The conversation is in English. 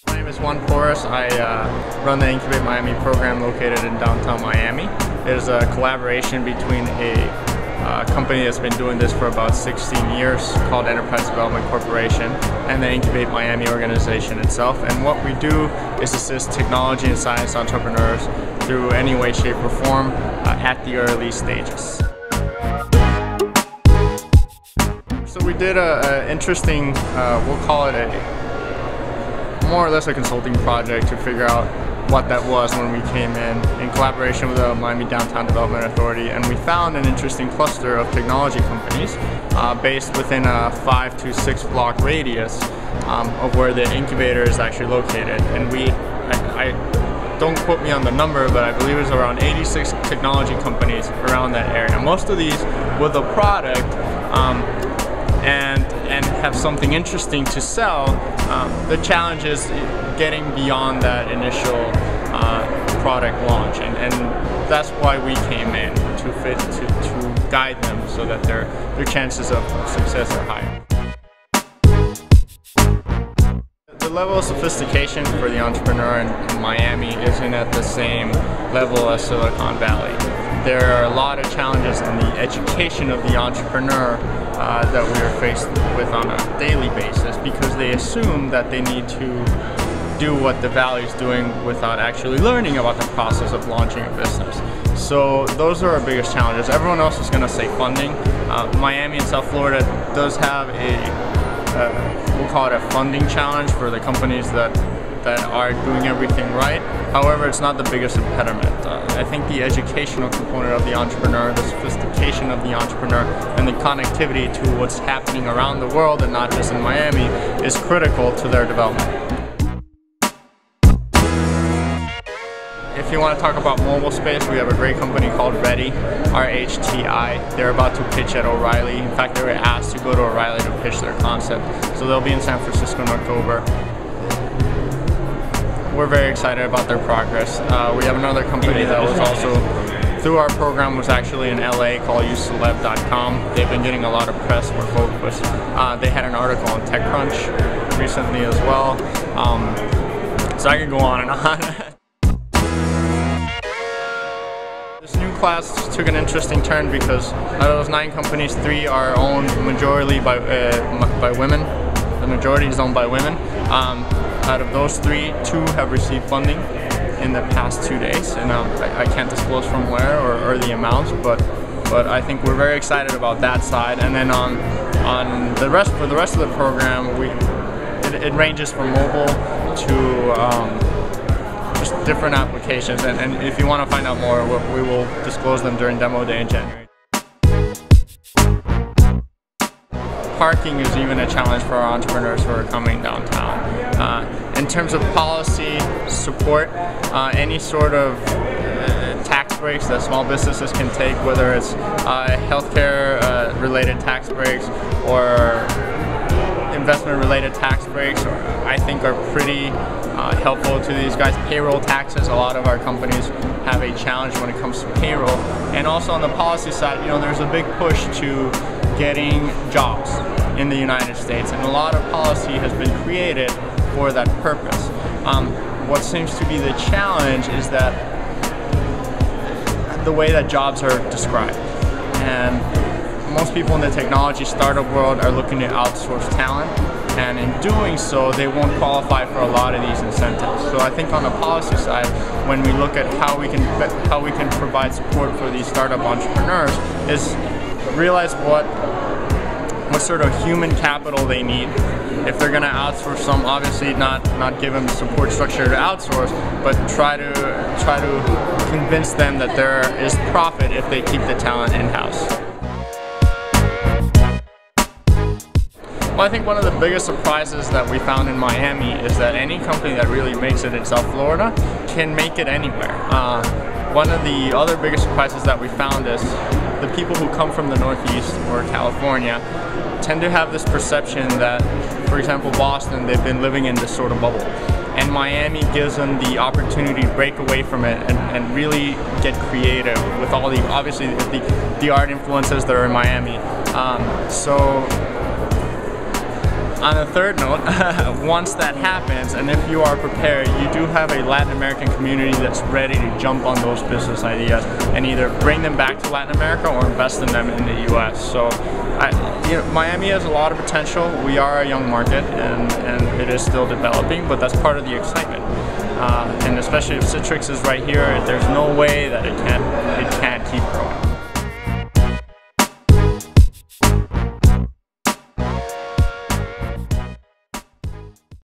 My name is Juan Porras. I run the Incubate Miami program located in downtown Miami. It is a collaboration between a company that's been doing this for about 16 years called Enterprise Development Corporation and the Incubate Miami organization itself. And what we do is assist technology and science entrepreneurs through any way, shape, or form at the early stages. So we did an interesting, we'll call it a more or less a consulting project to figure out what that was when we came in collaboration with the Miami Downtown Development Authority, and we found an interesting cluster of technology companies based within a 5 to 6 block radius of where the incubator is actually located. And I don't quote me on the number, but I believe it was around 86 technology companies around that area. Most of these with a product and have something interesting to sell. The challenge is getting beyond that initial product launch, and that's why we came in to guide them so that their chances of success are higher. The level of sophistication for the entrepreneur in Miami isn't at the same level as Silicon Valley. There are a lot of challenges in the education of the entrepreneur that we are faced with on a daily basis, because they assume that they need to do what the Valley is doing without actually learning about the process of launching a business. So those are our biggest challenges. Everyone else is going to say funding. Miami and South Florida does have we'll call it a funding challenge for the companies that are doing everything right. However, it's not the biggest impediment. I think the educational component of the entrepreneur, the sophistication of the entrepreneur, and the connectivity to what's happening around the world and not just in Miami is critical to their development. If you want to talk about mobile space, we have a great company called Ready, RHTI. They're about to pitch at O'Reilly. In fact, they were asked to go to O'Reilly to pitch their concept. So they'll be in San Francisco in October. We're very excited about their progress. We have another company that was also through our program, was actually in LA, called useceleb.com. They've been getting a lot of press for focus. They had an article on TechCrunch recently as well. So I could go on and on. This new class took an interesting turn because out of those 9 companies, 3 are owned majority by women. The majority is owned by women. Out of those 3, 2 have received funding in the past 2 days, and I can't disclose from where or the amounts, but I think we're very excited about that side. And then on the rest of the program, it ranges from mobile to just different applications. And if you want to find out more, we will disclose them during demo day in January. Parking is even a challenge for our entrepreneurs who are coming downtown. In terms of policy support, any sort of tax breaks that small businesses can take, whether it's healthcare related tax breaks or investment related tax breaks, I think are pretty helpful to these guys. Payroll taxes, a lot of our companies have a challenge when it comes to payroll. And also on the policy side, there's a big push to getting jobs in the United States, and a lot of policy has been created for that purpose. What seems to be the challenge is that the way that jobs are described, and most people in the technology startup world are looking to outsource talent, and in doing so they won't qualify for a lot of these incentives. So I think on the policy side, when we look at how we can provide support for these startup entrepreneurs, is realize what sort of human capital they need. If they're going to outsource some, obviously not give them the support structure to outsource, but try to convince them that there is profit if they keep the talent in-house. Well, I think one of the biggest surprises that we found in Miami is that any company that really makes it in South Florida can make it anywhere. One of the other biggest surprises that we found is the people who come from the Northeast or California tend to have this perception that, for example, Boston, they've been living in this sort of bubble. And Miami gives them the opportunity to break away from it and really get creative with all the, obviously, the art influences that are in Miami. So On a third note, once that happens, and if you are prepared, you do have a Latin American community that's ready to jump on those business ideas and either bring them back to Latin America or invest in them in the US. So Miami has a lot of potential. We are a young market and it is still developing, but that's part of the excitement. And especially if Citrix is right here, there's no way that it can't